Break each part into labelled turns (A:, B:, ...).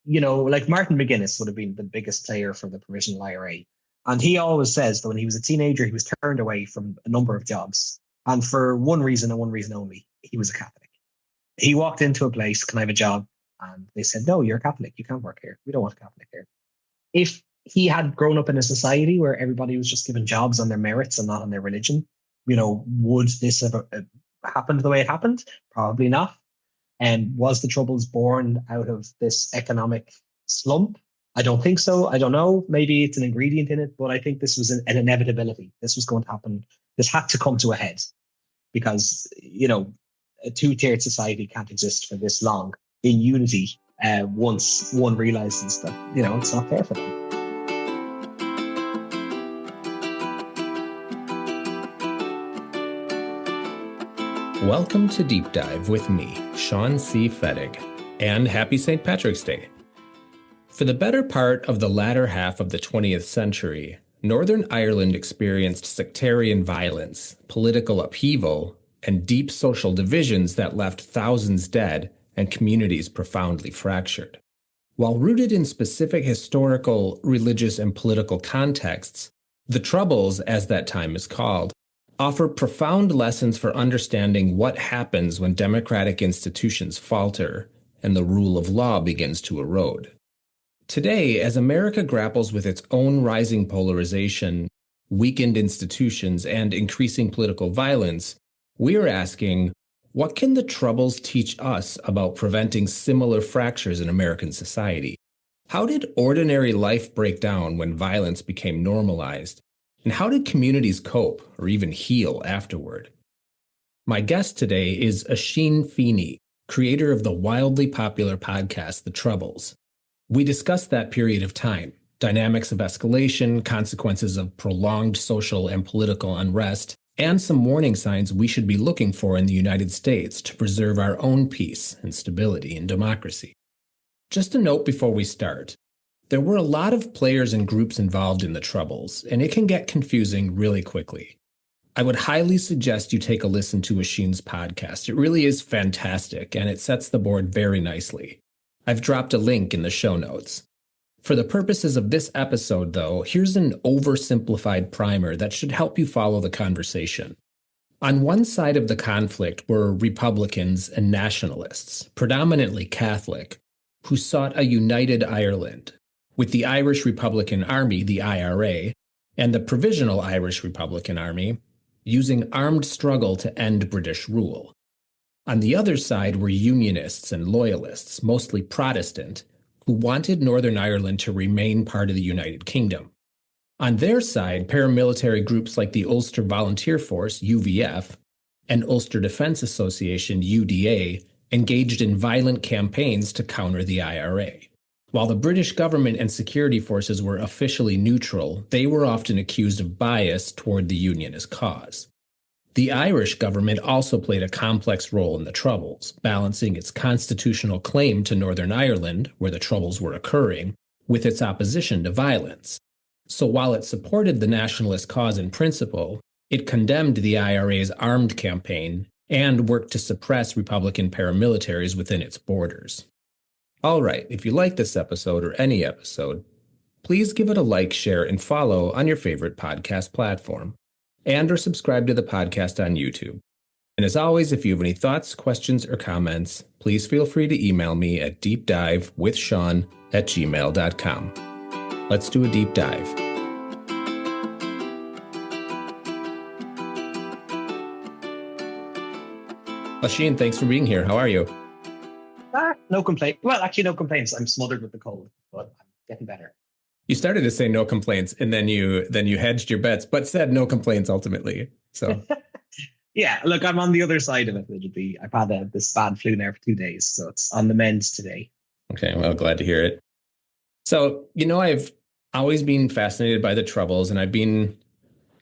A: like Martin McGuinness would have been the biggest player for the Provisional IRA. And he always says that when he was a teenager, he was turned away from a number of jobs. And for one reason and one reason only, he was a Catholic. He walked into a place, can I have a job? And they said, no, you're a Catholic. You can't work here. We don't want a Catholic here. If he had grown up in a society where everybody was just given jobs on their merits and not on their religion, would this have happened the way it happened? Probably not. And was the Troubles born out of this economic slump? I don't think so. I don't know. Maybe it's an ingredient in it, but I think this was an inevitability. This was going to happen. This had to come to a head because, a two-tiered society can't exist for this long in unity once one realizes that, it's not fair for them.
B: Welcome to Deep Dive with me, Sean C. Fettig, and happy St. Patrick's Day. For the better part of the latter half of the 20th century, Northern Ireland experienced sectarian violence, political upheaval, and deep social divisions that left thousands dead and communities profoundly fractured. While rooted in specific historical, religious, and political contexts, the Troubles, as that time is called, offer profound lessons for understanding what happens when democratic institutions falter and the rule of law begins to erode. Today, as America grapples with its own rising polarization, weakened institutions, and increasing political violence, we are asking, what can the Troubles teach us about preventing similar fractures in American society? How did ordinary life break down when violence became normalized? And how did communities cope or even heal afterward? My guest today is Oisin Feeney, creator of the wildly popular podcast, The Troubles. We discuss that period of time, dynamics of escalation, consequences of prolonged social and political unrest, and some warning signs we should be looking for in the United States to preserve our own peace and stability and democracy. Just a note before we start. There were a lot of players and groups involved in the Troubles, and it can get confusing really quickly. I would highly suggest you take a listen to Oisin's podcast. It really is fantastic, and it sets the board very nicely. I've dropped a link in the show notes. For the purposes of this episode, though, here's an oversimplified primer that should help you follow the conversation. On one side of the conflict were Republicans and nationalists, predominantly Catholic, who sought a united Ireland, with the Irish Republican Army, the IRA, and the Provisional Irish Republican Army using armed struggle to end British rule. On the other side were unionists and loyalists, mostly Protestant, who wanted Northern Ireland to remain part of the United Kingdom. On their side, paramilitary groups like the Ulster Volunteer Force, UVF, and Ulster Defence Association, UDA, engaged in violent campaigns to counter the IRA. While the British government and security forces were officially neutral, they were often accused of bias toward the Unionist cause. The Irish government also played a complex role in the Troubles, balancing its constitutional claim to Northern Ireland, where the Troubles were occurring, with its opposition to violence. So while it supported the nationalist cause in principle, it condemned the IRA's armed campaign and worked to suppress Republican paramilitaries within its borders. All right, if you like this episode or any episode, please give it a like, share, and follow on your favorite podcast platform, and or subscribe to the podcast on YouTube. And as always, if you have any thoughts, questions, or comments, please feel free to email me at deepdivewithsean@gmail.com. Let's do a deep dive. Oisin, thanks for being here. How are you?
A: No complaint. Well, actually, no complaints. I'm smothered with the cold, but I'm getting better.
B: You started to say no complaints, and then you hedged your bets, but said no complaints ultimately. So,
A: yeah. Look, I'm on the other side of it. I've had this bad flu now for 2 days, so it's on the mend today.
B: Okay, well, glad to hear it. So, I've always been fascinated by the Troubles, and I've been,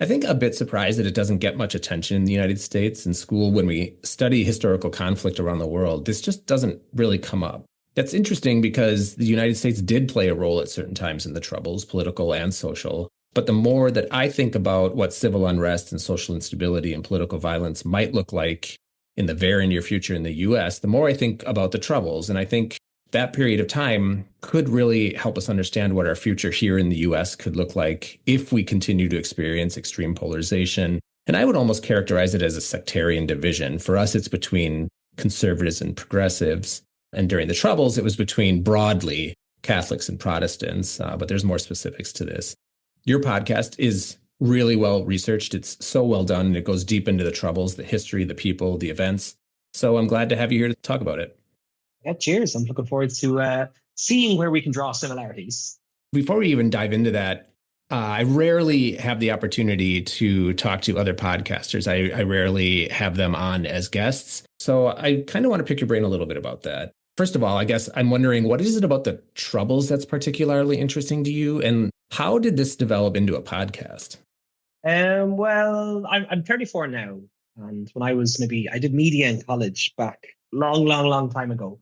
B: I think, a bit surprised that it doesn't get much attention in the United States. In school, when we study historical conflict around the world, this just doesn't really come up. That's interesting because the United States did play a role at certain times in the Troubles, political and social. But the more that I think about what civil unrest and social instability and political violence might look like in the very near future in the U.S., the more I think about the Troubles. And I think that period of time could really help us understand what our future here in the US could look like if we continue to experience extreme polarization. And I would almost characterize it as a sectarian division. For us, it's between conservatives and progressives. And during the Troubles, it was between broadly Catholics and Protestants. But there's more specifics to this. Your podcast is really well researched. It's so well done. And it goes deep into the Troubles, the history, the people, the events. So I'm glad to have you here to talk about it.
A: Yeah, cheers. I'm looking forward to seeing where we can draw similarities.
B: Before we even dive into that, I rarely have the opportunity to talk to other podcasters. I rarely have them on as guests. So I kind of want to pick your brain a little bit about that. First of all, I guess I'm wondering, what is it about the Troubles that's particularly interesting to you? And how did this develop into a podcast?
A: Well, I'm 34 now. And when I did media in college back long time ago.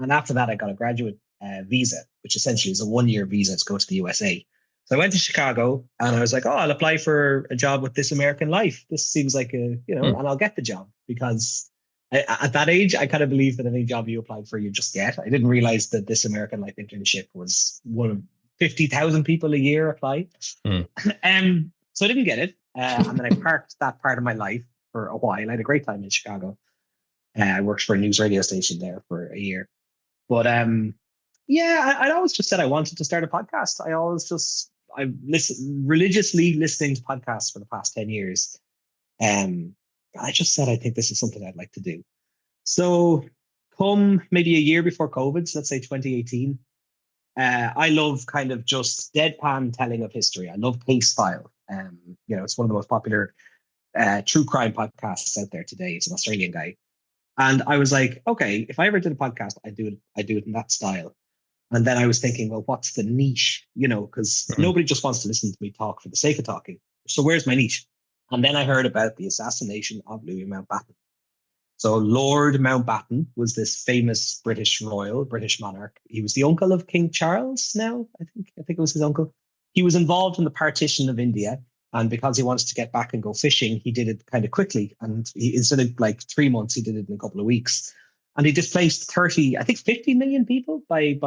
A: And after that, I got a graduate visa, which essentially is a 1-year visa to go to the USA. So I went to Chicago and I was like, oh, I'll apply for a job with This American Life. This seems like and I'll get the job because at that age, I kind of believe that any job you applied for, you just get. I didn't realize that This American Life internship was one of 50,000 people a year apply. So I didn't get it. And then I parked that part of my life for a while. I had a great time in Chicago. I worked for a news radio station there for a year. But I'd always just said I wanted to start a podcast. I've religiously listening to podcasts for the past 10 years. I just said I think this is something I'd like to do. So come maybe a year before COVID, so let's say 2018, I love kind of just deadpan telling of history. I love Case File. It's one of the most popular true crime podcasts out there today. It's an Australian guy. And I was like, okay, if I ever did a podcast, I'd do it in that style. And then I was thinking, well, what's the niche? Because nobody just wants to listen to me talk for the sake of talking. So where's my niche? And then I heard about the assassination of Louis Mountbatten. So Lord Mountbatten was this famous British monarch. He was the uncle of King Charles now, I think it was his uncle. He was involved in the partition of India. And because he wanted to get back and go fishing, he did it kind of quickly. And instead of like 3 months, he did it in a couple of weeks. And he displaced 50 million people by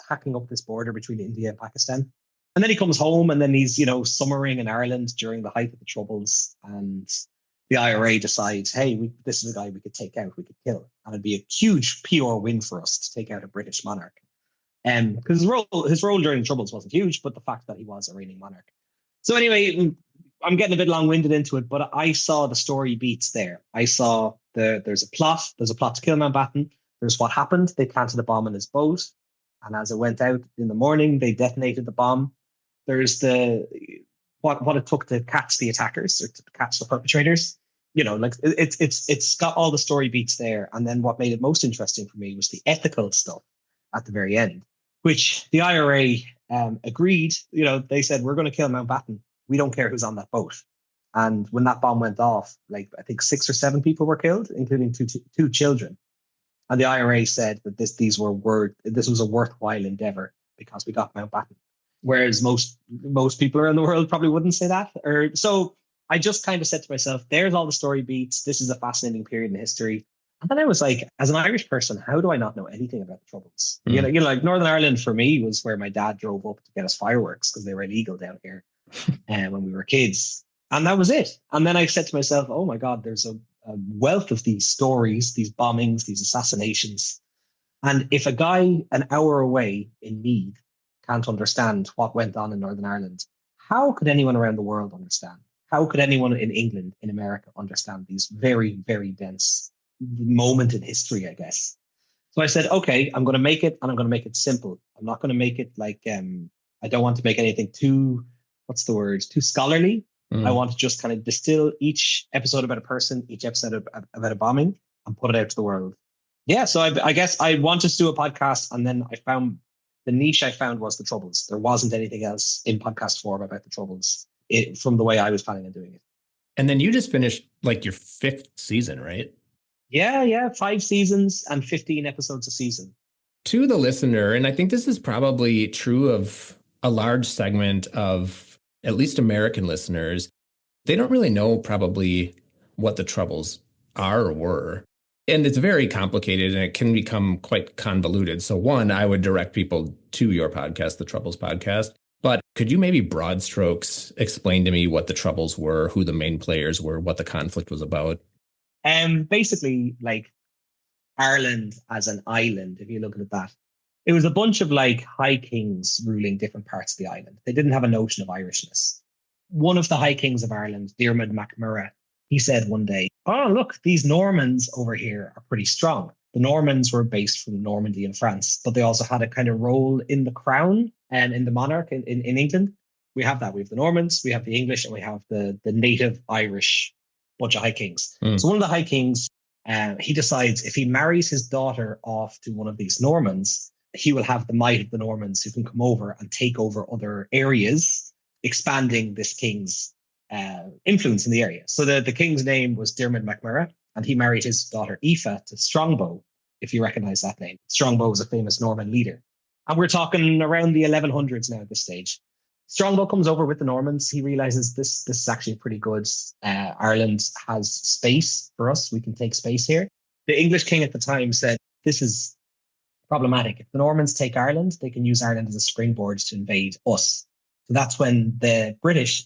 A: hacking up this border between India and Pakistan. And then he comes home and then he's, summering in Ireland during the height of the Troubles. And the IRA decides, hey, this is a guy we could take out, we could kill. And it'd be a huge PR win for us to take out a British monarch. Because his role during the Troubles wasn't huge, but the fact that he was a reigning monarch. So anyway, I'm getting a bit long-winded into it, but I saw the story beats there. I saw there's a plot to kill Mountbatten. There's what happened. They planted a bomb in his boat. And as it went out in the morning, they detonated the bomb. There's what it took to catch the attackers or to catch the perpetrators. It's got all the story beats there. And then what made it most interesting for me was the ethical stuff at the very end, which the IRA agreed. They said, we're going to kill Mountbatten. We don't care who's on that boat. And when that bomb went off, I think 6 or 7 people were killed, including two children. And the IRA said that this was a worthwhile endeavor because we got Mountbatten. Whereas most people around the world probably wouldn't say that. So I just kind of said to myself, there's all the story beats. This is a fascinating period in history. And then I was like, as an Irish person, how do I not know anything about the Troubles? Like Northern Ireland for me was where my dad drove up to get us fireworks because they were illegal down here when we were kids. And that was it. And then I said to myself, oh my God, there's a wealth of these stories, these bombings, these assassinations. And if a guy an hour away in Meath can't understand what went on in Northern Ireland, how could anyone around the world understand? How could anyone in England, in America, understand these very, very dense moment in history, I guess? So I said, okay, I'm going to make it, and I'm going to make it simple. I'm not going to make it like, I don't want to make anything too scholarly. I want to just kind of distill each episode about a person, each episode about a bombing, and put it out to the world. Yeah, so I guess I wanted to do a podcast, and then I found the niche I found was the Troubles. There wasn't anything else in podcast form about the Troubles from the way I was planning on doing it.
B: And then you just finished like your 5th season, right?
A: Yeah. 5 seasons and 15 episodes a season.
B: To the listener, and I think this is probably true of a large segment of at least American listeners, they don't really know probably what the Troubles are or were. And it's very complicated and it can become quite convoluted. So one, I would direct people to your podcast, the Troubles podcast. But could you maybe broad strokes explain to me what the Troubles were, who the main players were, what the conflict was about?
A: Basically, like Ireland as an island, if you look at that, it was a bunch of like high kings ruling different parts of the island. They didn't have a notion of Irishness. One of the high kings of Ireland, Diarmid MacMurrough, he said one day, "Oh, look, these Normans over here are pretty strong." The Normans were based from Normandy in France, but they also had a kind of role in the crown and in the monarch in England. We have that. We have the Normans, we have the English, and we have the native Irish bunch of high kings. So one of the high kings, he decides if he marries his daughter off to one of these Normans, he will have the might of the Normans who can come over and take over other areas, expanding this king's influence in the area. So the king's name was Diarmid MacMurrough, and he married his daughter Aoife to Strongbow, if you recognize that name. Strongbow was a famous Norman leader. And we're talking around the 1100s now at this stage. Strongbow comes over with the Normans. He realizes this is actually pretty good. Ireland has space for us. We can take space here. The English king at the time said, this is problematic. If the Normans take Ireland, they can use Ireland as a springboard to invade us. So that's when the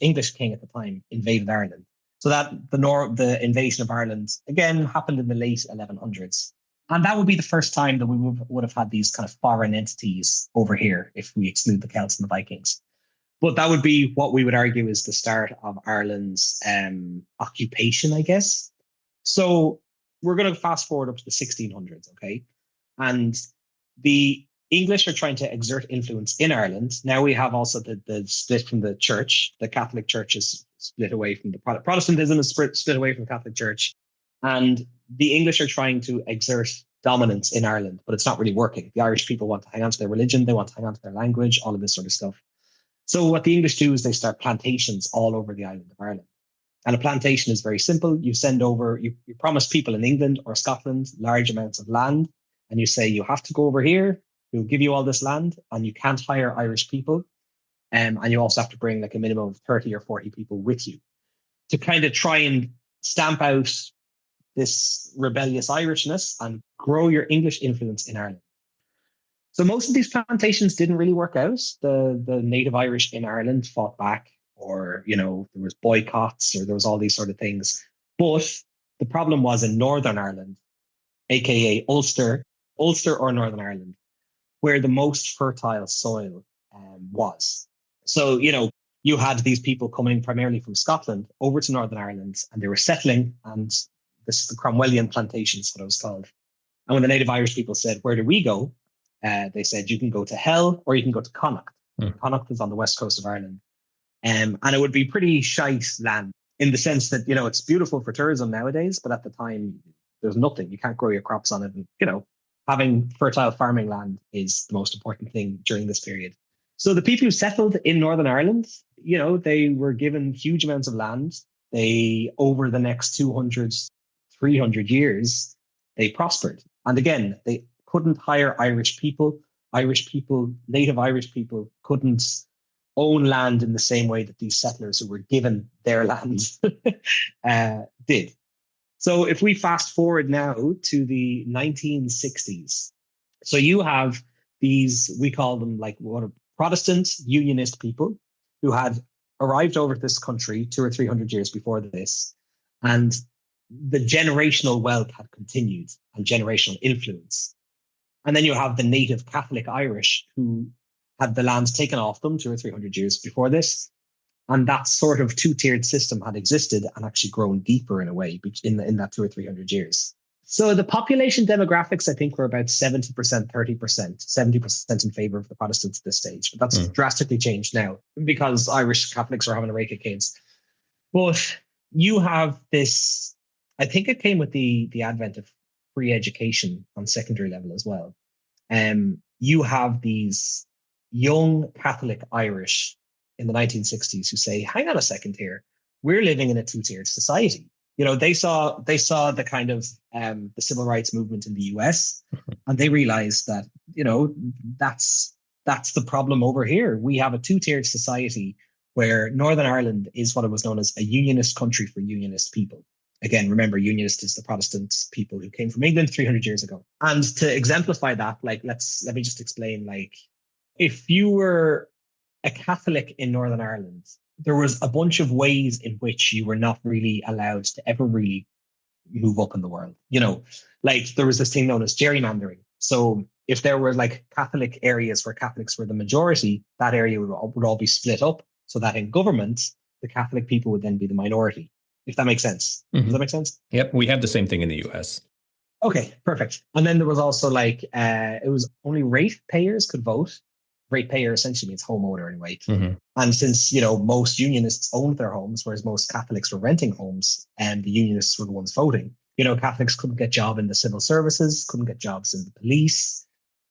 A: English king at the time invaded Ireland. So that the invasion of Ireland, again, happened in the late 1100s. And that would be the first time that we would have had these kind of foreign entities over here, if we exclude the Celts and the Vikings. But that would be what we would argue is the start of Ireland's occupation, I guess. So we're going to fast forward up to the 1600s, okay? And the English are trying to exert influence in Ireland. Now we have also the split from the church. The Catholic Church is split away from the Protestantism is split away from the Catholic Church. And the English are trying to exert dominance in Ireland, but it's not really working. The Irish people want to hang on to their religion. They want to hang on to their language, all of this sort of stuff. So what the English do is they start plantations all over the island of Ireland. And a plantation is very simple. You send over, you promise people in England or Scotland large amounts of land, and you say, you have to go over here. We'll give you all this land, and you can't hire Irish people. And you also have to bring like a minimum of 30 or 40 people with you to kind of try and stamp out this rebellious Irishness and grow your English influence in Ireland. So most of these plantations didn't really work out. The native Irish in Ireland fought back, or, there was boycotts, or there was all these sort of things. But the problem was in Northern Ireland, aka Ulster or Northern Ireland, where the most fertile soil was. So, you had these people coming primarily from Scotland over to Northern Ireland, and they were settling, and this is the Cromwellian plantations, what it was called. And when the native Irish people said, where do we go? They said, you can go to Hell or you can go to Connacht. Connacht is on the west coast of Ireland. And it would be pretty shite land in the sense that, it's beautiful for tourism nowadays, but at the time, there's nothing. You can't grow your crops on it. And, having fertile farming land is the most important thing during this period. So the people who settled in Northern Ireland, they were given huge amounts of land. They, over the next 200, 300 years, they prospered. And again, they couldn't hire Irish people. Native Irish people couldn't own land in the same way that these settlers who were given their land did. So if we fast forward now to the 1960s, so you have these, we call them like Protestant unionist people who had arrived over this country 200 or 300 years before this, and the generational wealth had continued and generational influence. And then you have the native Catholic Irish who had the lands taken off them 200 or 300 years before this. And that sort of two-tiered system had existed and actually grown deeper in a way in that 200 or 300 years. So the population demographics, I think, were about 70%, 30%, 70% in favor of the Protestants at this stage. But that's drastically changed now because Irish Catholics are having a rake of kids. But you have this, I think it came with the advent of free education on secondary level as well. You have these young Catholic Irish in the 1960s who say, hang on a second here, we're living in a two-tiered society. They saw the kind of the civil rights movement in the US, and they realized that, that's the problem over here. We have a two-tiered society where Northern Ireland is what it was known as a unionist country for unionist people, Again, remember, unionist is the Protestant people who came from England 300 years ago. And to exemplify that, like, let me just explain, like, if you were a Catholic in Northern Ireland, there was a bunch of ways in which you were not really allowed to ever really move up in the world. Like there was this thing known as gerrymandering. So if there were like Catholic areas where Catholics were the majority, that area would all be split up so that in government, the Catholic people would then be the minority, if that makes sense. Does that make sense?
B: Yep. We have the same thing in the US.
A: Okay, perfect. And then there was also like, it was only ratepayers could vote. Ratepayer essentially means homeowner anyway. And since, most unionists owned their homes, whereas most Catholics were renting homes, and the unionists were the ones voting, Catholics couldn't get jobs in the civil services, couldn't get jobs in the police.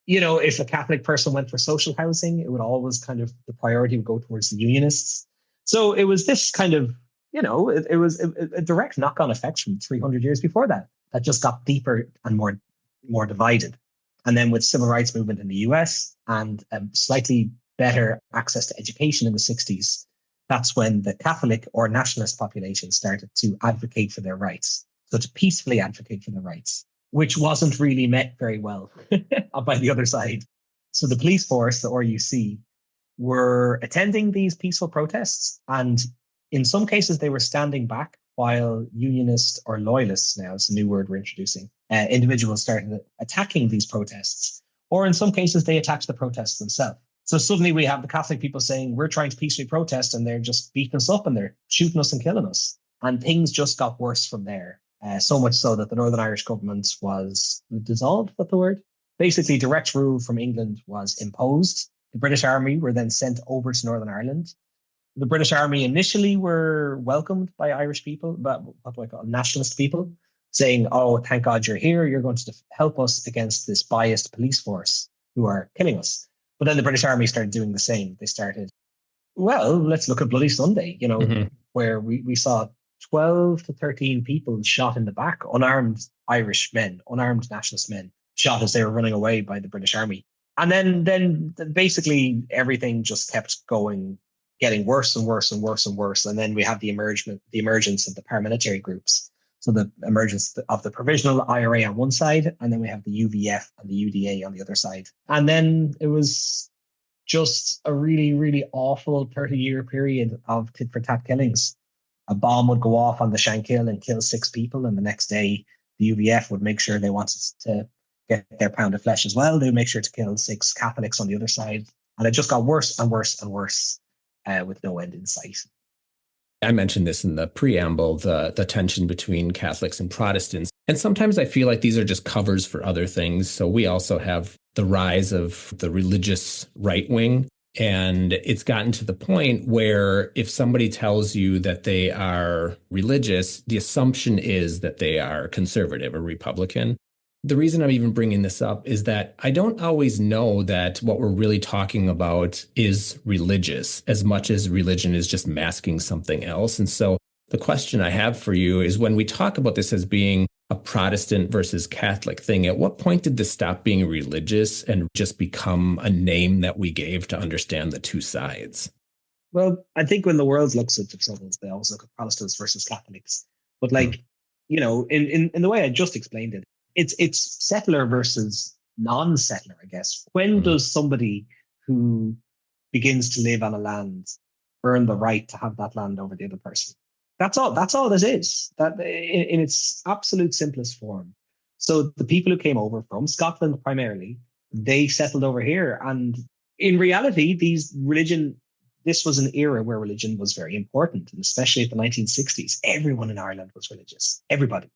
A: If a Catholic person went for social housing, it would always kind of, the priority would go towards the unionists. So it was this kind of, it was a direct knock-on effect from 300 years before that just got deeper and more divided. And then with civil rights movement in the US and slightly better access to education in the 60s, that's when the Catholic or nationalist population started to advocate for their rights. So to peacefully advocate for their rights, which wasn't really met very well by the other side. So the police force, the RUC, were attending these peaceful protests. And in some cases, they were standing back while unionists or loyalists, now it's a new word we're introducing, individuals started attacking these protests. Or in some cases, they attacked the protests themselves. So suddenly we have the Catholic people saying, we're trying to peacefully protest, and they're just beating us up and they're shooting us and killing us. And things just got worse from there. So much so that the Northern Irish government was dissolved, what's the word? Basically, direct rule from England was imposed. The British Army were then sent over to Northern Ireland. The British Army initially were welcomed by Irish people, but what do I call it? Nationalist people, saying, oh, thank God you're here. You're going to help us against this biased police force who are killing us. But then the British Army started doing the same. They started, well, let's look at Bloody Sunday, where we saw 12 to 13 people shot in the back, unarmed Irish men, unarmed nationalist men, shot as they were running away by the British Army. And then basically everything just kept getting worse and worse and worse and worse. And then we have the emergence of the paramilitary groups. So the emergence of the provisional IRA on one side, and then we have the UVF and the UDA on the other side. And then it was just a really, really awful 30-year period of tit-for-tat killings. A bomb would go off on the Shankill and kill 6 people, and the next day the UVF would make sure they wanted to get their pound of flesh as well. They would make sure to kill 6 Catholics on the other side. And it just got worse and worse and worse with no end in sight.
B: I mentioned this in the preamble, the tension between Catholics and Protestants. And sometimes I feel like these are just covers for other things. So we also have the rise of the religious right wing. And it's gotten to the point where if somebody tells you that they are religious, the assumption is that they are conservative or Republican. The reason I'm even bringing this up is that I don't always know that what we're really talking about is religious as much as religion is just masking something else. And so the question I have for you is, when we talk about this as being a Protestant versus Catholic thing, at what point did this stop being religious and just become a name that we gave to understand the two sides?
A: Well, I think when the world looks at themselves, they always look at Protestants versus Catholics. But in the way I just explained it, it's settler versus non-settler, I guess. When does somebody who begins to live on a land earn the right to have that land over the other person? That's all this is. That in its absolute simplest form. So the people who came over from Scotland primarily, they settled over here. And in reality, this was an era where religion was very important. And especially at the 1960s, everyone in Ireland was religious. Everybody.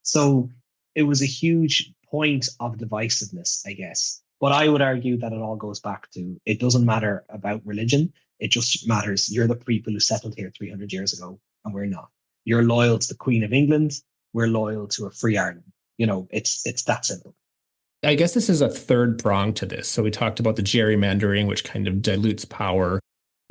A: So it was a huge point of divisiveness, I guess. But I would argue that it all goes back to, it doesn't matter about religion. It just matters you're the people who settled here 300 years ago, and we're not. You're loyal to the Queen of England. We're loyal to a free Ireland. It's that simple.
B: I guess this is a third prong to this. So we talked about the gerrymandering, which kind of dilutes power.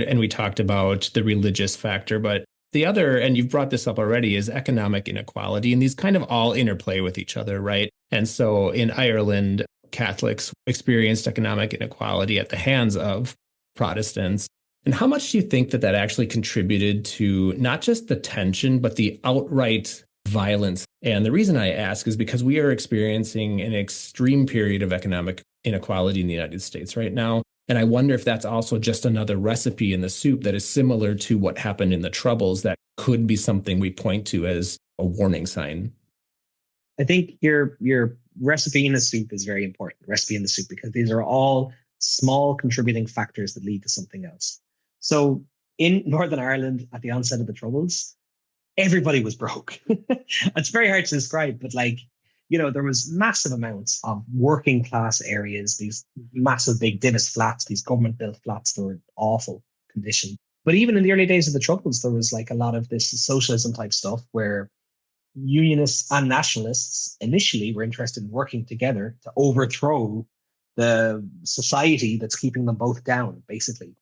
B: And we talked about the religious factor. But the other, and you've brought this up already, is economic inequality. And these kind of all interplay with each other, right? And so in Ireland, Catholics experienced economic inequality at the hands of Protestants. And how much do you think that actually contributed to not just the tension, but the outright violence. And the reason I ask is because we are experiencing an extreme period of economic inequality in the United States right now. And I wonder if that's also just another recipe in the soup that is similar to what happened in the Troubles that could be something we point to as a warning sign.
A: I think your recipe in the soup is very important. Recipe in the soup, because these are all small contributing factors that lead to something else. So in Northern Ireland at the onset of the Troubles, everybody was broke. It's very hard to describe, but there was massive amounts of working class areas, these massive big Divis flats, these government built flats that were in awful condition. But even in the early days of the Troubles, there was a lot of this socialism type stuff where unionists and nationalists initially were interested in working together to overthrow the society that's keeping them both down, basically.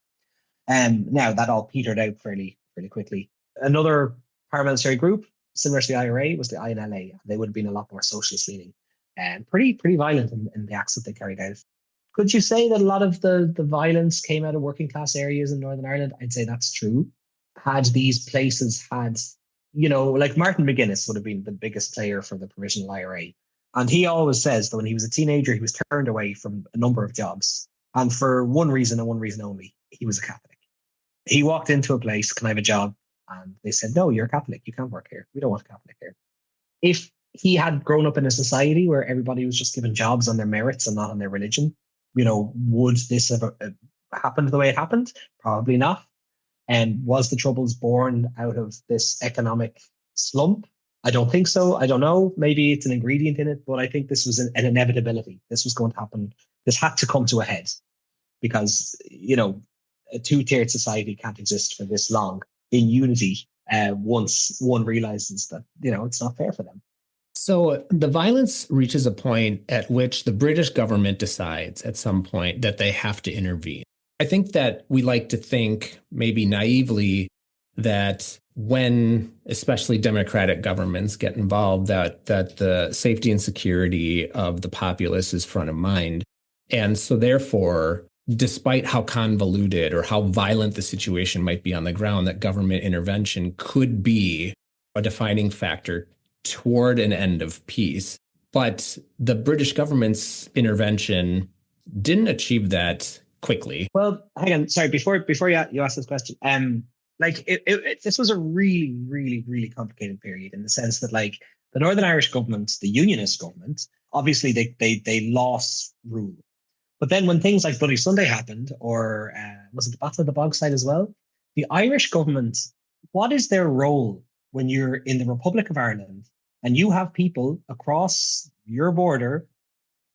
A: Now that all petered out fairly quickly. Another paramilitary group, similar to the IRA, was the INLA. They would have been a lot more socialist leaning and pretty violent in the acts that they carried out. Could you say that a lot of the violence came out of working class areas in Northern Ireland? I'd say that's true. Had these places had, Martin McGuinness would have been the biggest player for the provisional IRA. And he always says that when he was a teenager, he was turned away from a number of jobs. And for one reason and one reason only, he was a Catholic. He walked into a place, can I have a job? And they said, no, you're a Catholic. You can't work here. We don't want a Catholic here. If he had grown up in a society where everybody was just given jobs on their merits and not on their religion, would this have happened the way it happened? Probably not. And was the Troubles born out of this economic slump? I don't think so. I don't know. Maybe it's an ingredient in it, but I think this was an inevitability. This was going to happen. This had to come to a head because, a two-tiered society can't exist for this long in unity once one realizes that, it's not fair for them.
B: So the violence reaches a point at which the British government decides at some point that they have to intervene. I think that we like to think, maybe naively, that when especially democratic governments get involved, that the safety and security of the populace is front of mind. And so therefore, despite how convoluted or how violent the situation might be on the ground, that government intervention could be a defining factor toward an end of peace. But the British government's intervention didn't achieve that quickly.
A: Well, hang on. Sorry, before you ask this question, this was a really, really, really complicated period in the sense that the Northern Irish government, the unionist government, obviously they lost rule. But then when things like Bloody Sunday happened, or was it the Battle of the Bogside as well? The Irish government, what is their role when you're in the Republic of Ireland and you have people across your border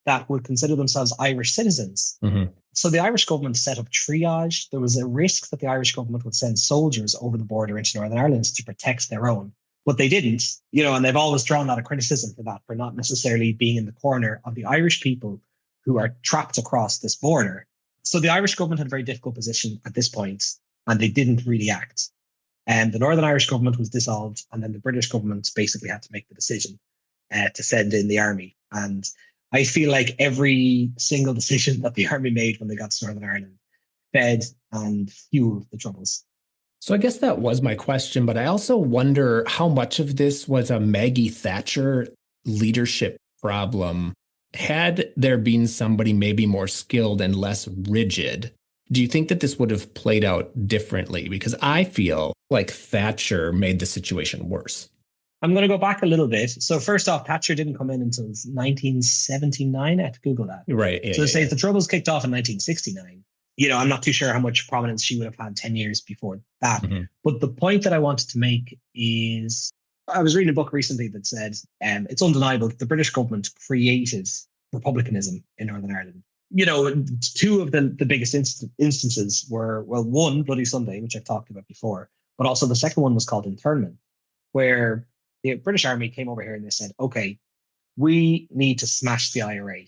A: that would consider themselves Irish citizens? Mm-hmm. So the Irish government set up triage. There was a risk that the Irish government would send soldiers over the border into Northern Ireland to protect their own. But they didn't, and they've always drawn a lot of criticism for that, for not necessarily being in the corner of the Irish people who are trapped across this border. So the Irish government had a very difficult position at this point, and they didn't really act. And the Northern Irish government was dissolved, and then the British government basically had to make the decision to send in the army. And I feel like every single decision that the army made when they got to Northern Ireland fed and fueled the Troubles.
B: So I guess that was my question, but I also wonder how much of this was a Maggie Thatcher leadership problem. Had there been somebody maybe more skilled and less rigid, do you think that this would have played out differently? Because I feel like Thatcher made the situation worse.
A: I'm going to go back a little bit. So first off, Thatcher didn't come in until 1979. I had to Google that.
B: Right. Yeah,
A: so say the Troubles kicked off in 1969. I'm not too sure how much prominence she would have had 10 years before that. Mm-hmm. But the point that I wanted to make is, I was reading a book recently that said it's undeniable that the British government created republicanism in Northern Ireland. Two of the biggest instances were, well, one, Bloody Sunday, which I've talked about before, but also the second one was called internment, where the British Army came over here and they said, okay, we need to smash the IRA.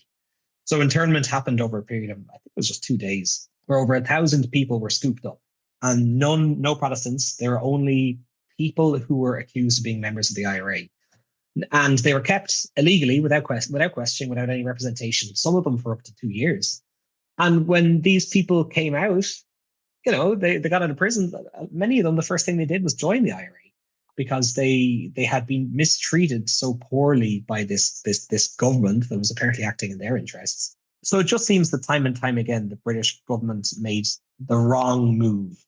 A: So internment happened over a period of, I think it was just 2 days, where over 1,000 people were scooped up, and no Protestants. There were only people who were accused of being members of the IRA. And they were kept illegally without question, without any representation, some of them for up to 2 years. And when these people came out, they got out of prison. Many of them, the first thing they did was join the IRA. because they had been mistreated so poorly by this government that was apparently acting in their interests. So it just seems that time and time again, the British government made the wrong move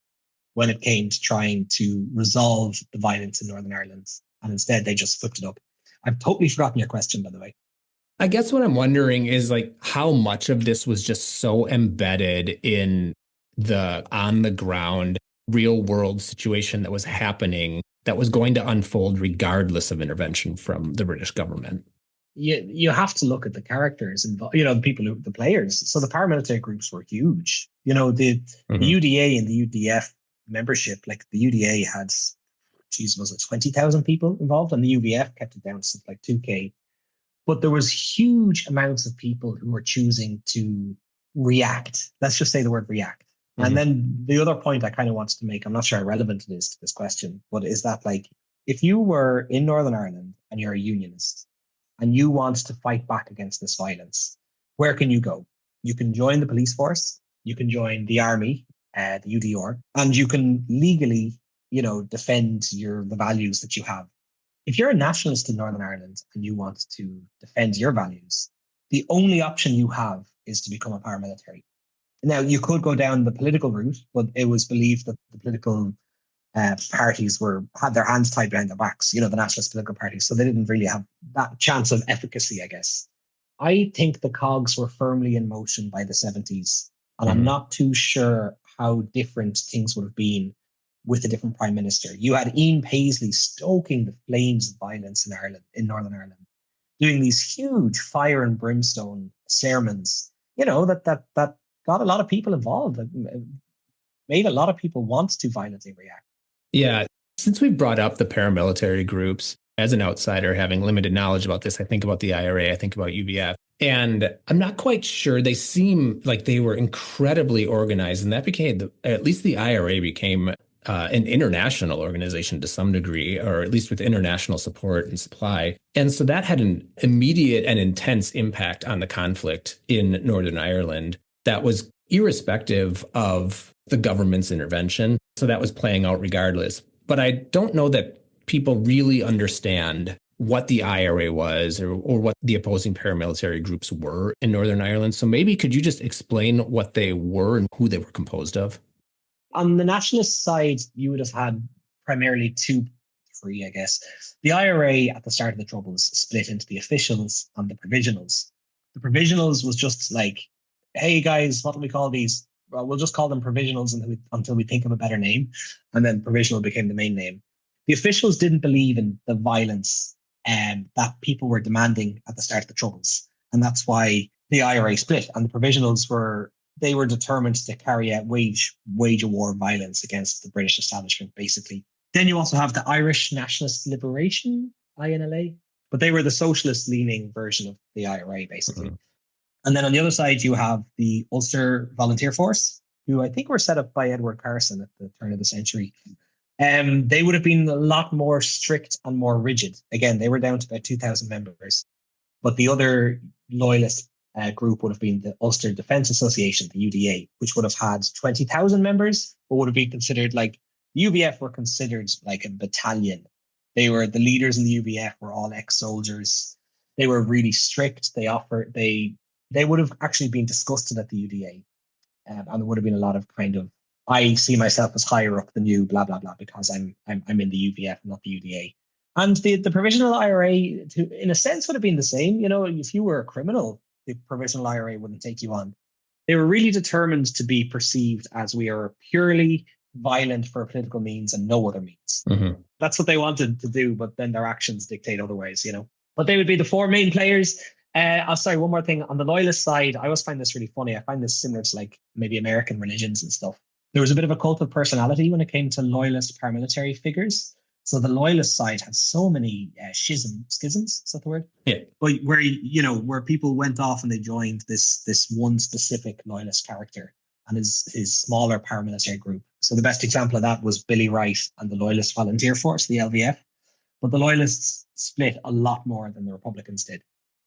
A: when it came to trying to resolve the violence in Northern Ireland. And instead, they just flipped it up. I've totally forgotten your question, by the way.
B: I guess what I'm wondering is like how much of this was just so embedded in the on the ground real world situation that was happening that was going to unfold regardless of intervention from the British government.
A: You have to look at the characters involved, the players. So the paramilitary groups were huge. The UDA and the UDF membership, like the UDA had, was it 20,000 people involved, and the UVF kept it down to something like 2K. But there was huge amounts of people who were choosing to react. Let's just say the word react. Mm-hmm. And then the other point I kind of wanted to make, I'm not sure how relevant it is to this question, but is that like, if you were in Northern Ireland and you're a unionist and you want to fight back against this violence, where can you go? You can join the police force, you can join the army, the UDR, and you can legally, defend the values that you have. If you're a nationalist in Northern Ireland and you want to defend your values, the only option you have is to become a paramilitary. Now, you could go down the political route, but it was believed that the political parties had their hands tied behind their backs, the nationalist political parties. So they didn't really have that chance of efficacy, I guess. I think the cogs were firmly in motion by the 70s. And I'm not too sure how different things would have been with a different prime minister. You had Ian Paisley stoking the flames of violence in Northern Ireland, doing these huge fire and brimstone sermons, that got a lot of people involved, made a lot of people want to violently react.
B: Yeah. Since we brought up the paramilitary groups, as an outsider having limited knowledge about this, I think about the IRA, I think about UVF, and I'm not quite sure. They seem like they were incredibly organized, and that became, at least the IRA became an international organization to some degree, or at least with international support and supply. And so that had an immediate and intense impact on the conflict in Northern Ireland that was irrespective of the government's intervention. So that was playing out regardless. But I don't know that people really understand what the IRA was or what the opposing paramilitary groups were in Northern Ireland. So maybe could you just explain what they were and who they were composed of?
A: On the nationalist side, you would have had primarily three, I guess. The IRA at the start of the Troubles split into the officials and the provisionals. The provisionals was just like, hey guys, what do we call these? Well, we'll just call them provisionals until we think of a better name. And then provisional became the main name. The officials didn't believe in the violence that people were demanding at the start of the Troubles. And that's why the IRA split. And the provisionals were determined to carry out wage a war violence against the British establishment, basically. Then you also have the Irish Nationalist Liberation, INLA, but they were the socialist-leaning version of the IRA, basically. Mm-hmm. And then on the other side, you have the Ulster Volunteer Force, who I think were set up by Edward Carson at the turn of the century. They would have been a lot more strict and more rigid. Again, they were down to about 2,000 members. But the other loyalist group would have been the Ulster Defence Association, the UDA, which would have had 20,000 members, but would have been considered like, the UVF were considered like a battalion. The leaders in the UVF were all ex-soldiers. They were really strict. They would have actually been disgusted at the UDA. And there would have been a lot of kind of, I see myself as higher up than you, blah, blah, blah, because I'm in the UVF, not the UDA. And the provisional IRA, in a sense, would have been the same. If you were a criminal, the provisional IRA wouldn't take you on. They were really determined to be perceived as we are purely violent for political means and no other means. Mm-hmm. That's what they wanted to do, but then their actions dictate otherwise, But they would be the four main players. One more thing. On the loyalist side, I always find this really funny. I find this similar to like maybe American religions and stuff. There was a bit of a cult of personality when it came to loyalist paramilitary figures. So the loyalist side had so many schisms, is that the word?
B: Yeah.
A: But where people went off and they joined this one specific loyalist character and his smaller paramilitary group. So the best example of that was Billy Wright and the Loyalist Volunteer Force, the LVF. But the loyalists split a lot more than the Republicans did.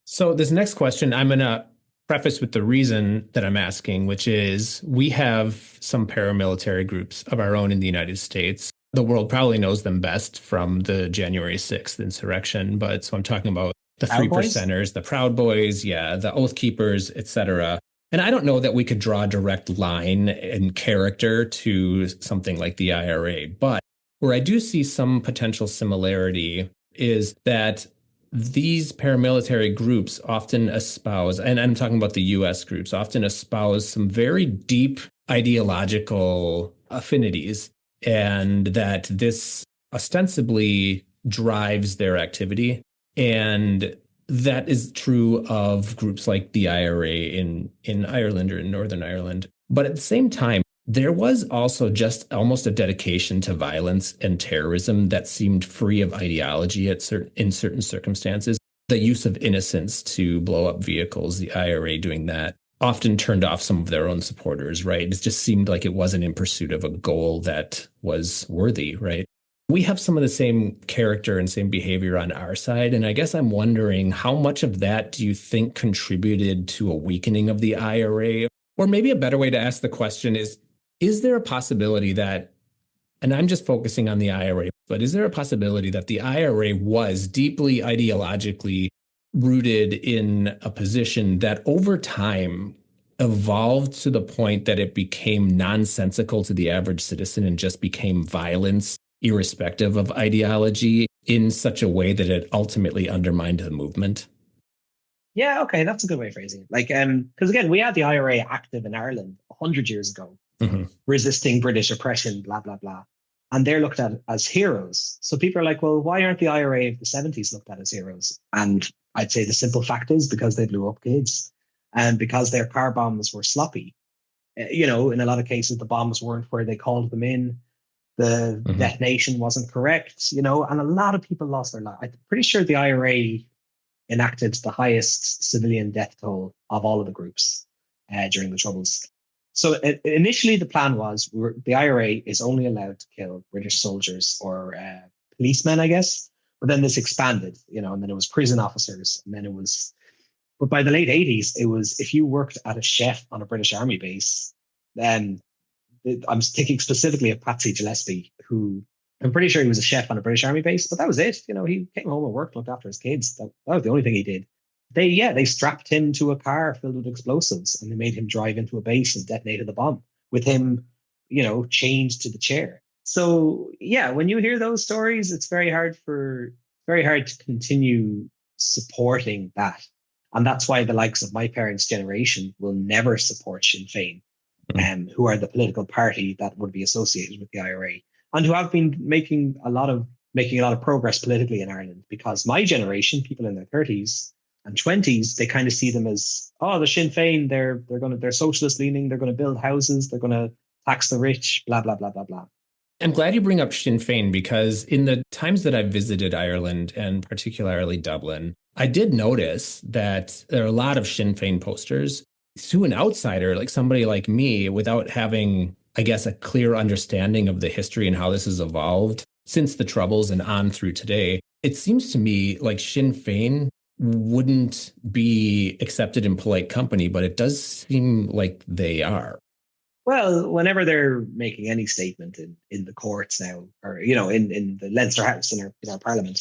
B: So this next question, I'm going to preface with the reason that I'm asking, which is we have some paramilitary groups of our own in the United States. The world probably knows them best from the January 6th insurrection. But so I'm talking about the Three
A: Cowboys?
B: Percenters, the Proud Boys, yeah, the Oath Keepers, etc. And I don't know that we could draw a direct line in character to something like the IRA, but where I do see some potential similarity is that these paramilitary groups often espouse, and I'm talking about the US groups, often espouse some very deep ideological affinities, and that this ostensibly drives their activity. And that is true of groups like the IRA in Ireland or in Northern Ireland. But at the same time, there was also just almost a dedication to violence and terrorism that seemed free of ideology in certain circumstances. The use of innocence to blow up vehicles, the IRA doing that, often turned off some of their own supporters, right? It just seemed like it wasn't in pursuit of a goal that was worthy, right? We have some of the same character and same behavior on our side. And I guess I'm wondering, how much of that do you think contributed to a weakening of the IRA? Or maybe a better way to ask the question is there a possibility that, and I'm just focusing on the IRA, but is there a possibility that the IRA was deeply ideologically rooted in a position that over time evolved to the point that it became nonsensical to the average citizen and just became violence, irrespective of ideology, in such a way that it ultimately undermined the movement?
A: Yeah, okay, that's a good way of phrasing it. Like, because again, we had the IRA active in Ireland 100 years ago,
B: Mm-hmm.
A: resisting British oppression, blah, blah, blah. And they're looked at as heroes. So people are like, well, why aren't the IRA of the 70s looked at as heroes? And I'd say the simple fact is because they blew up kids and because their car bombs were sloppy. In a lot of cases, the bombs weren't where they called them in. The
B: Mm-hmm.
A: detonation wasn't correct, and a lot of people lost their life. I'm pretty sure the IRA enacted the highest civilian death toll of all of the groups during the Troubles. So initially, the plan was the IRA is only allowed to kill British soldiers or policemen, I guess. But then this expanded, and then it was prison officers, and then it was. But by the late 80s, it was if you worked at a chef on a British Army base, then I'm thinking specifically of Patsy Gillespie, who I'm pretty sure he was a chef on a British Army base, but that was it. He came home and worked, looked after his kids. That was the only thing he did. They strapped him to a car filled with explosives and they made him drive into a base and detonated the bomb with him, chained to the chair. So yeah, when you hear those stories, it's very hard to continue supporting that. And that's why the likes of my parents' generation will never support Sinn Féin, who are the political party that would be associated with the IRA and who have been making a lot of progress politically in Ireland. Because my generation, people in their 30s and 20s, they kind of see them as, the Sinn Féin, they're socialist leaning, they're going to build houses, they're going to tax the rich, blah, blah, blah, blah, blah.
B: I'm glad you bring up Sinn Féin because in the times that I've visited Ireland and particularly Dublin, I did notice that there are a lot of Sinn Féin posters. To an outsider, like somebody like me, without having, I guess, a clear understanding of the history and how this has evolved since the Troubles and on through today, it seems to me like Sinn Féin wouldn't be accepted in polite company, but it does seem like they are.
A: Well, whenever they're making any statement in the courts now, or in the Leinster House in our Parliament,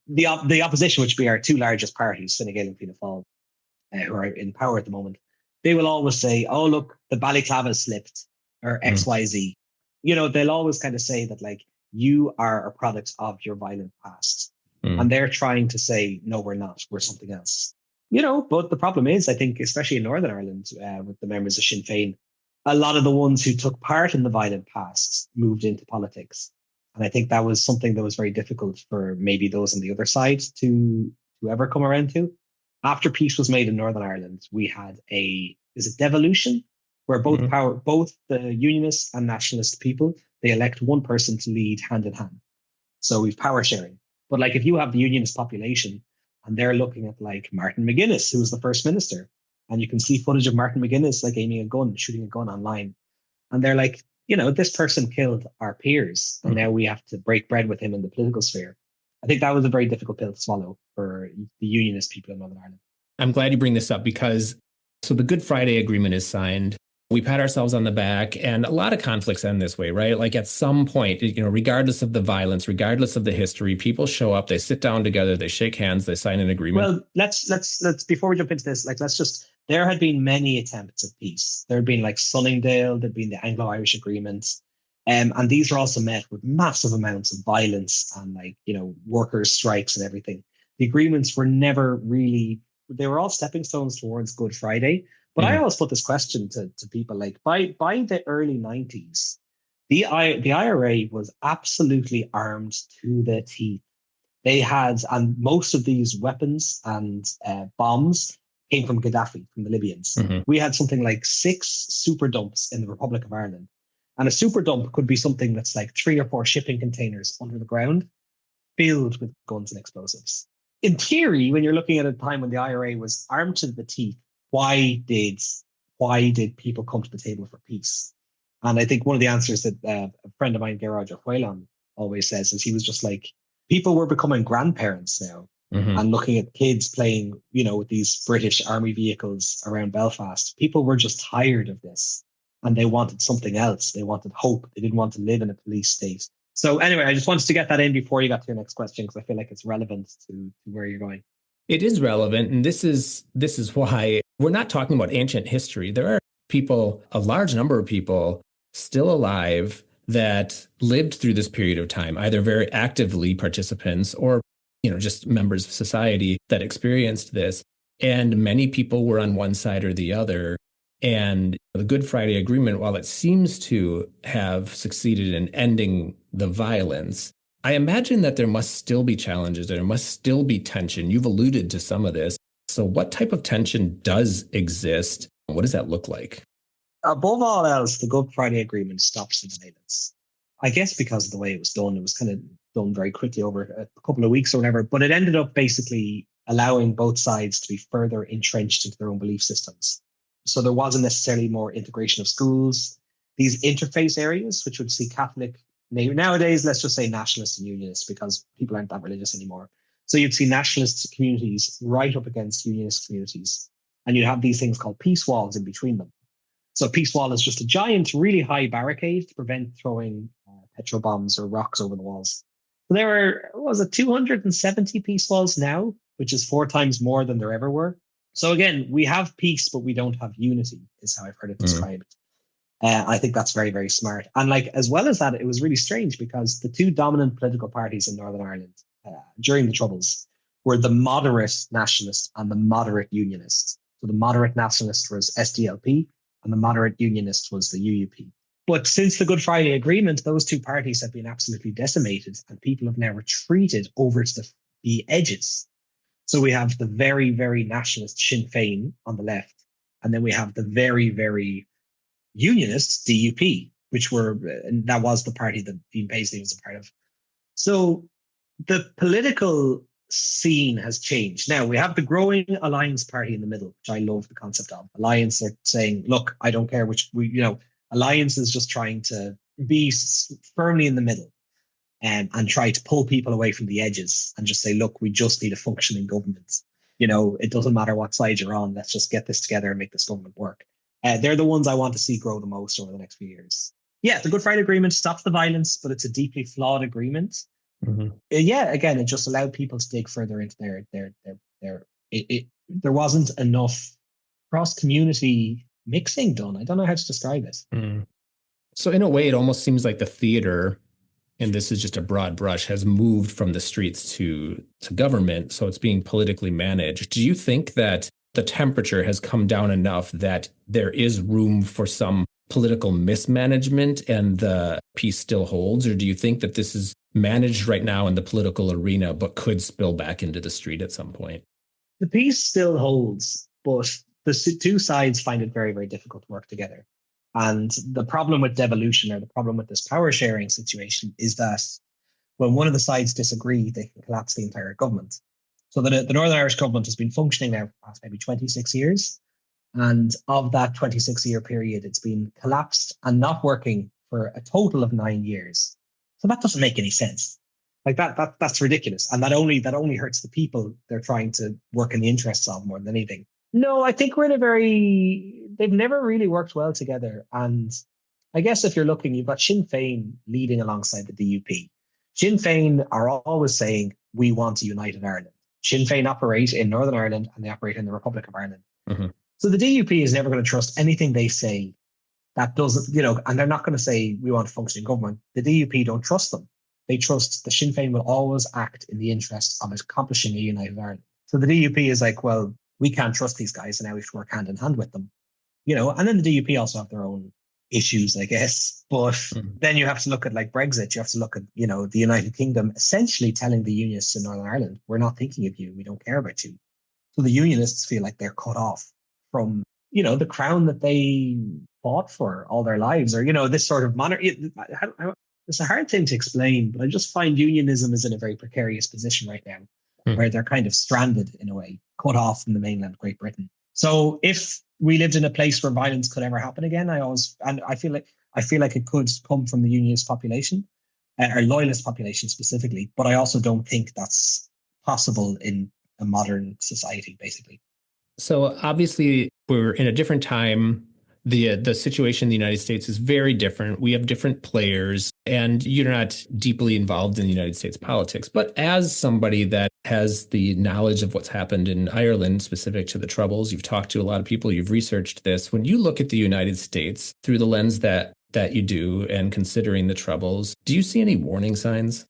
A: the opposition, which be our two largest parties, Fine Gael and Fianna Fáil, who are in power at the moment, they will always say, "Oh, look, the balaclava slipped," or XYZ. They'll always kind of say that like you are a product of your violent past, and they're trying to say, "No, we're not. We're something else." But the problem is, I think, especially in Northern Ireland, with the members of Sinn Féin, a lot of the ones who took part in the violent past moved into politics. And I think that was something that was very difficult for maybe those on the other side to ever come around to. After peace was made in Northern Ireland, we had devolution, where both the unionists and nationalist people, they elect one person to lead hand in hand. So we've power sharing. But like if you have the unionist population and they're looking at like Martin McGuinness, who was the first minister, and you can see footage of Martin McGuinness like aiming a gun, shooting a gun online. And they're like, this person killed our peers. And now we have to break bread with him in the political sphere. I think that was a very difficult pill to swallow for the unionist people in Northern Ireland.
B: I'm glad you bring this up because so the Good Friday Agreement is signed. We pat ourselves on the back, and a lot of conflicts end this way, right? Like at some point, regardless of the violence, regardless of the history, people show up, they sit down together, they shake hands, they sign an agreement.
A: Well, let's before we jump into this, like there had been many attempts at peace. There had been like Sunningdale, there'd been the Anglo-Irish agreements. And these were also met with massive amounts of violence and workers' strikes and everything. The agreements were never really, they were all stepping stones towards Good Friday. But I always put this question to people, like by the early 90s, the IRA was absolutely armed to the teeth. They had, and most of these weapons and bombs came from Gaddafi, from the Libyans. We had something like 6 super dumps in the Republic of Ireland. And a super dump could be something that's like 3 or 4 shipping containers under the ground filled with guns and explosives. In theory, when you're looking at a time when the IRA was armed to the teeth, why did people come to the table for peace? And I think one of the answers that a friend of mine, Gerard Féin, always says is he was just like, people were becoming grandparents now and looking at kids playing, with these British army vehicles around Belfast. People were just tired of this and they wanted something else. They wanted hope. They didn't want to live in a police state. So anyway, I just wanted to get that in before you got to your next question, because I feel like it's relevant to where you're going.
B: It is relevant. And this is why we're not talking about ancient history. There are people, a large number of people still alive that lived through this period of time, either very actively participants or, just members of society that experienced this. And many people were on one side or the other. And the Good Friday Agreement, while it seems to have succeeded in ending the violence, I imagine that there must still be challenges. There must still be tension. You've alluded to some of this. So what type of tension does exist? What does that look like?
A: Above all else, the Good Friday Agreement stops the violence. I guess because of the way it was done. It was kind of done very quickly over a couple of weeks or whatever, but it ended up basically allowing both sides to be further entrenched into their own belief systems. So there wasn't necessarily more integration of schools. These interface areas, which would see Catholic, nowadays, let's just say nationalists and unionists, because people aren't that religious anymore. So you'd see nationalist communities right up against unionist communities. And you'd have these things called peace walls in between them. So peace wall is just a giant, really high barricade to prevent throwing petrol bombs or rocks over the walls. So there are, 270 peace walls now, which is 4 times more than there ever were. So again, we have peace, but we don't have unity, is how I've heard it described. I think that's very, very smart. And as well as that, it was really strange because the 2 dominant political parties in Northern Ireland during the Troubles were the moderate nationalist and the moderate unionist. So the moderate nationalist was SDLP and the moderate unionist was the UUP. But since the Good Friday Agreement, those 2 parties have been absolutely decimated and people have now retreated over to the edges. So we have the very, very nationalist Sinn Féin on the left, and then we have the very, very unionist DUP, and that was the party that Dean Paisley was a part of. So the political scene has changed. Now we have the growing Alliance Party in the middle, which I love the concept of. Alliance are saying, look, I don't care Alliance is just trying to be firmly in the middle. And try to pull people away from the edges and just say, look, we just need a functioning government. It doesn't matter what side you're on. Let's just get this together and make this government work. They're the ones I want to see grow the most over the next few years. Yeah, the Good Friday Agreement stops the violence, but it's a deeply flawed agreement. Again, it just allowed people to dig further into there wasn't enough cross-community mixing done. I don't know how to describe it.
B: So in a way, it almost seems like the theater, and this is just a broad brush, has moved from the streets to government, so it's being politically managed. Do you think that the temperature has come down enough that there is room for some political mismanagement and the peace still holds? Or do you think that this is managed right now in the political arena but could spill back into the street at some point?
A: The peace still holds, but the 2 sides find it very, very difficult to work together. And the problem with devolution, or the problem with this power sharing situation, is that when one of the sides disagree, they can collapse the entire government. So the Northern Irish government has been functioning now for the past maybe 26 years. And of that 26-year period, it's been collapsed and not working for a total of 9 years. So that doesn't make any sense. That's ridiculous. And that only hurts the people they're trying to work in the interests of more than anything. No, I think we're in a very they've never really worked well together. And I guess if you're looking, you've got Sinn Féin leading alongside the DUP. Sinn Féin are always saying, we want a united Ireland. Sinn Féin operate in Northern Ireland and they operate in the Republic of Ireland.
B: Mm-hmm.
A: So the DUP is never going to trust anything they say that doesn't, and they're not going to say, we want a functioning government. The DUP don't trust them. They trust the Sinn Féin will always act in the interest of accomplishing a united Ireland. So the DUP is like, well, we can't trust these guys and now we have to work hand in hand with them. And then the DUP also have their own issues, I guess. But then you have to look at like Brexit. You have to look at, the United Kingdom essentially telling the unionists in Northern Ireland, we're not thinking of you. We don't care about you. So the unionists feel like they're cut off from, the crown that they fought for all their lives, or, this sort of monarchy. It's a hard thing to explain, but I just find unionism is in a very precarious position right now, where they're kind of stranded in a way, cut off from the mainland Great Britain. So if we lived in a place where violence could ever happen again, I feel like it could come from the unionist population, or loyalist population specifically. But I also don't think that's possible in a modern society, basically.
B: So obviously we're in a different time. The situation in the United States is very different. We have different players, and you're not deeply involved in the United States politics. But as somebody that has the knowledge of what's happened in Ireland specific to the Troubles, you've talked to a lot of people, you've researched this. When you look at the United States through the lens that you do and considering the Troubles, do you see any warning signs?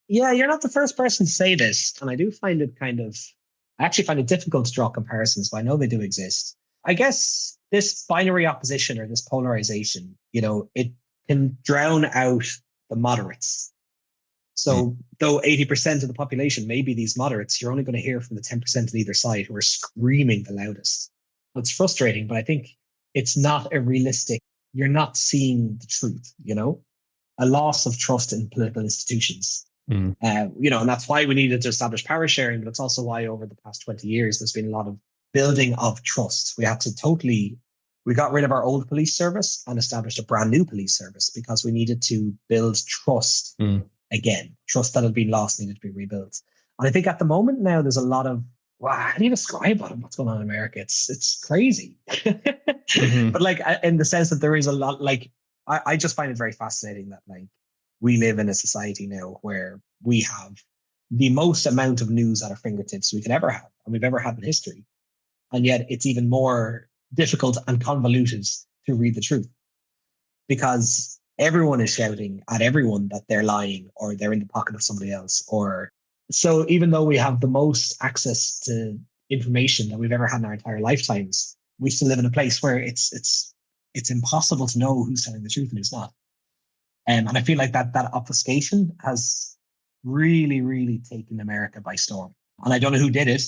A: Yeah, you're not the first person to say this. And I do find it I actually find it difficult to draw comparisons, but I know they do exist. I guess this binary opposition or this polarization, it can drown out the moderates. So though 80% of the population may be these moderates, you're only going to hear from the 10% on either side who are screaming the loudest. It's frustrating, but I think it's not a realistic, you're not seeing the truth, a loss of trust in political institutions. And that's why we needed to establish power sharing, but it's also why over the past 20 years, there's been a lot of building of trust. We got rid of our old police service and established a brand new police service because we needed to build trust again. Trust that had been lost needed to be rebuilt. And I think at the moment now, there's a lot of, how do you describe what's going on in America? It's crazy. But like in the sense that there is a lot, like, I just find it very fascinating that like we live in a society now where we have the most amount of news at our fingertips we could ever have and we've ever had in history. And yet it's even more difficult and convoluted to read the truth because everyone is shouting at everyone that they're lying or they're in the pocket of somebody else. Or so even though we have the most access to information that we've ever had in our entire lifetimes, we still live in a place where it's impossible to know who's telling the truth and who's not. And I feel like that obfuscation has really, really taken America by storm. And I don't know who did it.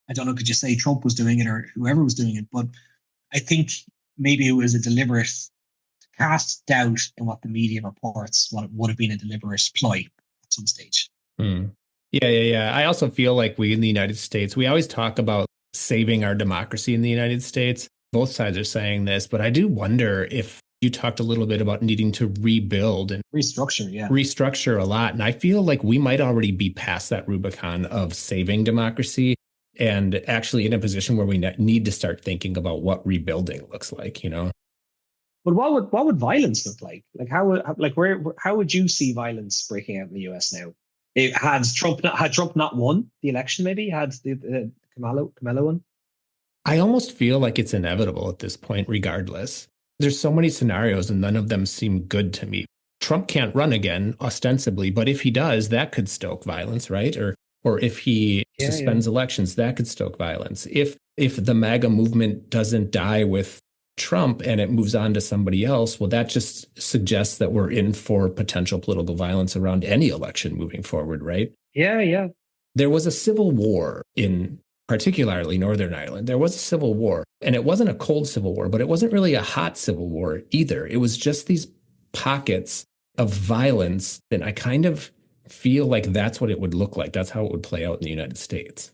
A: I don't know, could you say Trump was doing it or whoever was doing it? But I think maybe it was a deliberate cast doubt in what the media reports, what would have been a deliberate ploy at some stage.
B: Yeah. I also feel like we in the United States, we always talk about saving our democracy in the United States. Both sides are saying this, but I do wonder if you talked a little bit about needing to rebuild and restructure a lot. And I feel like we might already be past that Rubicon of saving democracy and actually in a position where we need to start thinking about what rebuilding looks like,
A: But what would violence look like? Like how would you see violence breaking out in the US now? Had Trump not won the election, maybe had the Kamala won?
B: I almost feel like it's inevitable at this point, regardless. There's so many scenarios and none of them seem good to me. Trump can't run again, ostensibly, but if he does, that could stoke violence, right? Or if he suspends elections, that could stoke violence. If the MAGA movement doesn't die with Trump and it moves on to somebody else, well, that just suggests that we're in for potential political violence around any election moving forward, right?
A: Yeah.
B: There was a civil war in particularly Northern Ireland. There was a civil war, and it wasn't a cold civil war, but it wasn't really a hot civil war either. It was just these pockets of violence, and I kind of feel like that's what it would look like. That's how it would play out in the United States.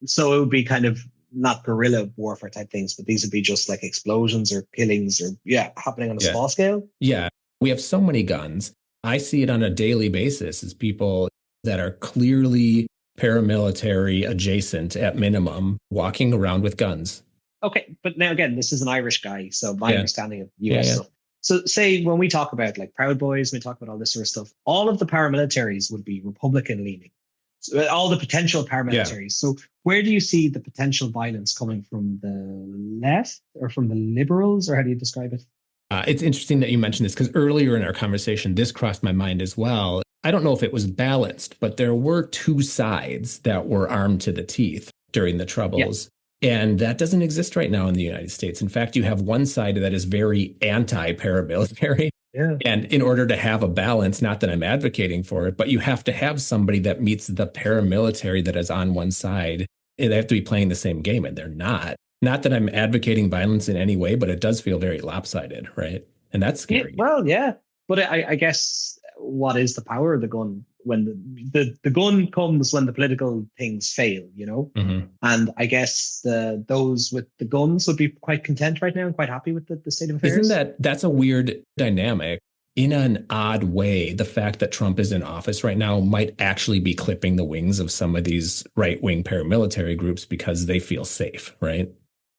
A: So it would be kind of not guerrilla warfare type things, but these would be just like explosions or killings or happening on a small scale.
B: Yeah, we have so many guns. I see it on a daily basis as people that are clearly paramilitary adjacent at minimum, walking around with guns.
A: Okay, but now again, this is an Irish guy, so my
B: Yeah.
A: understanding of
B: Yeah,
A: US
B: yeah.
A: stuff. So say when we talk about like Proud Boys, we talk about all this sort of stuff, all of the paramilitaries would be Republican leaning. So all the potential
B: Yeah.
A: paramilitaries. So where do you see the potential violence coming from the left or from the liberals, or how do you describe it?
B: It's interesting that you mentioned this because earlier in our conversation, this crossed my mind as well. I don't know if it was balanced, but there were two sides that were armed to the teeth during the
A: Yeah.
B: Troubles. And that doesn't exist right now in the United States. In fact, you have one side that is very anti-paramilitary.
A: Yeah.
B: And in order to have a balance, not that I'm advocating for it, but you have to have somebody that meets the paramilitary that is on one side. They have to be playing the same game, and they're not. Not that I'm advocating violence in any way, but it does feel very lopsided, right? And that's
A: Yeah,
B: scary.
A: well, yeah, but I guess what is the power of the gun when the gun comes when the political things fail, you know?
B: Mm-hmm.
A: And I guess those with the guns would be quite content right now and quite happy with the state of affairs.
B: That's a weird dynamic? In an odd way, the fact that Trump is in office right now might actually be clipping the wings of some of these right-wing paramilitary groups because they feel safe, right?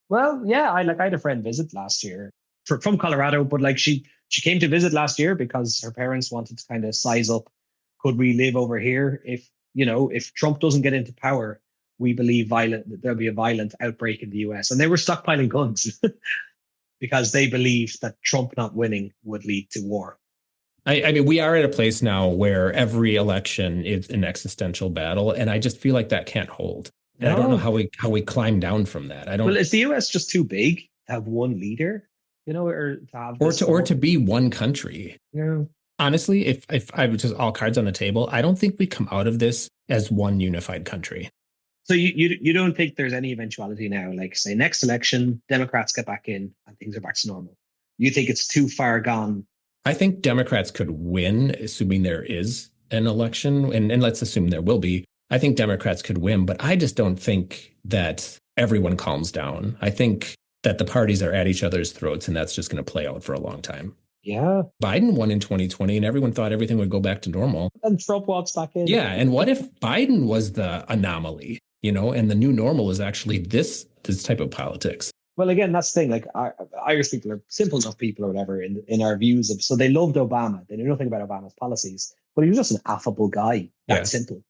A: Well, yeah, I had a friend visit last year from Colorado, but like she came to visit last year because her parents wanted to kind of size up, could we live over here if, you know, if Trump doesn't get into power, we believe there'll be a violent outbreak in the US. And they were stockpiling guns because they believed that Trump not winning would lead to war.
B: I mean, we are at a place now where every election is an existential battle, and I just feel like that can't hold. And I don't know how we climb down from that. I don't.
A: Well, is the US just too big to have one leader, you know, or to have
B: or to be one country?
A: Yeah.
B: Honestly, if I was just all cards on the table, I don't think we come out of this as one unified country.
A: So you don't think there's any eventuality now, like say next election, Democrats get back in and things are back to normal? You think it's too far gone?
B: I think Democrats could win, assuming there is an election, and let's assume there will be. I think Democrats could win, but I just don't think that everyone calms down. I think that the parties are at each other's throats, and that's just going to play out for a long time.
A: Yeah.
B: Biden won in 2020, and everyone thought everything would go back to normal.
A: And Trump walks back in.
B: Yeah, and what if Biden was the anomaly, you know, and the new normal is actually this type of politics?
A: Well, again, that's the thing. Like Irish people are simple enough people or whatever in our views of. So they loved Obama. They knew nothing about Obama's policies, but he was just an affable guy. That's simple.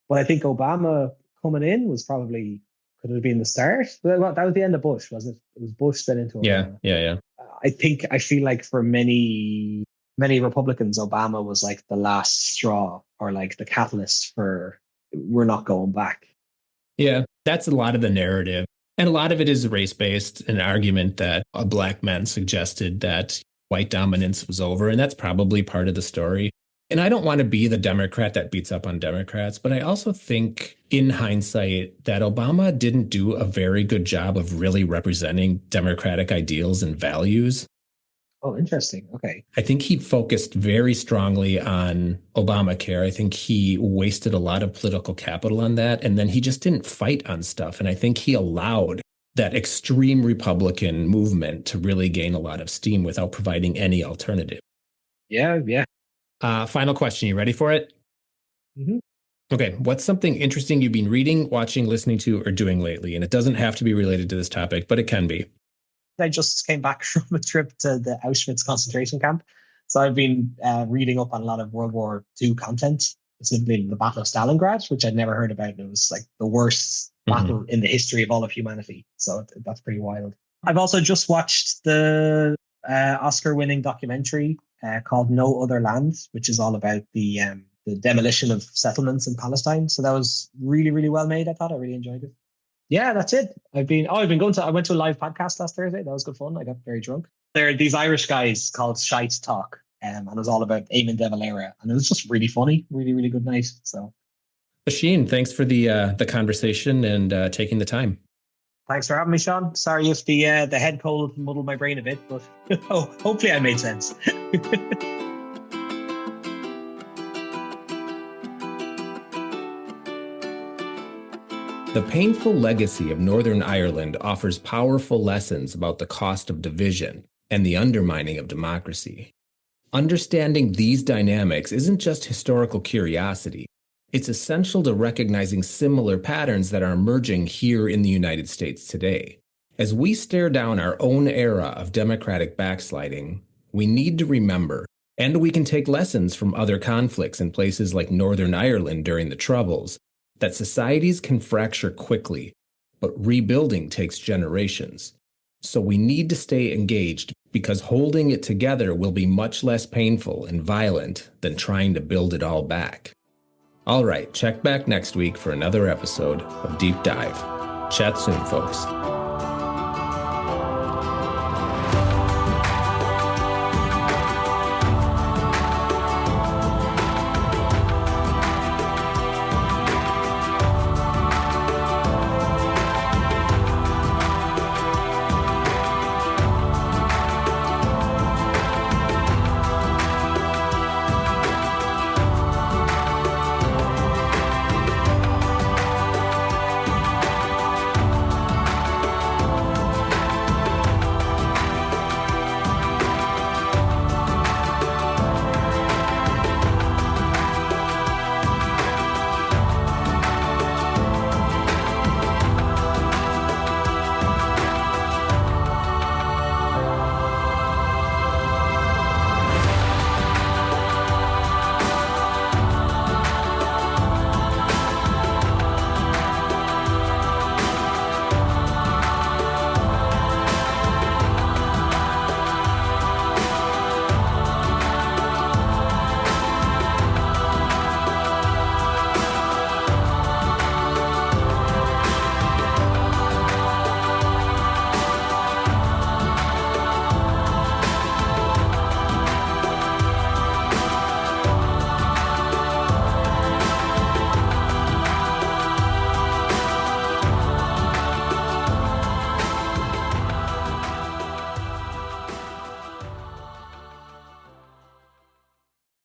A: But I think Obama coming in was probably could have been the start. Well, that was the end of Bush, wasn't it? It was Bush then into Obama.
B: Yeah.
A: I feel like for many Republicans, Obama was like the last straw or like the catalyst for we're not going back.
B: Yeah, that's a lot of the narrative. And a lot of it is race-based, an argument that a black man suggested that white dominance was over. And that's probably part of the story. And I don't want to be the Democrat that beats up on Democrats, but I also think in hindsight that Obama didn't do a very good job of really representing democratic ideals and values.
A: Oh, interesting. Okay.
B: I think he focused very strongly on Obamacare. I think he wasted a lot of political capital on that. And then he just didn't fight on stuff. And I think he allowed that extreme Republican movement to really gain a lot of steam without providing any alternative.
A: Yeah.
B: Final question. You ready for it?
A: Mm-hmm.
B: Okay. What's something interesting you've been reading, watching, listening to, or doing lately? And it doesn't have to be related to this topic, but it can be. I
A: just came back from a trip to the Auschwitz concentration camp. So I've been reading up on a lot of World War II content, specifically the Battle of Stalingrad, which I'd never heard about. And it was like the worst battle in the history of all of humanity. So that's pretty wild. I've also just watched the Oscar-winning documentary called No Other Land, which is all about the demolition of settlements in Palestine. So that was really, really well made. I thought I really enjoyed it. Yeah, that's it. I went to a live podcast last Thursday. That was good fun. I got very drunk. There are these Irish guys called Shite Talk, and it was all about Eamon de Valera, and it was just really funny, really, really good night. So,
B: Oisin, thanks for the conversation and taking the time.
A: Thanks for having me, Sean. Sorry if the head cold muddled my brain a bit, but hopefully I made sense.
B: The painful legacy of Northern Ireland offers powerful lessons about the cost of division and the undermining of democracy. Understanding these dynamics isn't just historical curiosity. It's essential to recognizing similar patterns that are emerging here in the United States today. As we stare down our own era of democratic backsliding, we need to remember, and we can take lessons from other conflicts in places like Northern Ireland during the Troubles, that societies can fracture quickly, but rebuilding takes generations. So we need to stay engaged because holding it together will be much less painful and violent than trying to build it all back. All right, check back next week for another episode of Deep Dive. Chat soon, folks.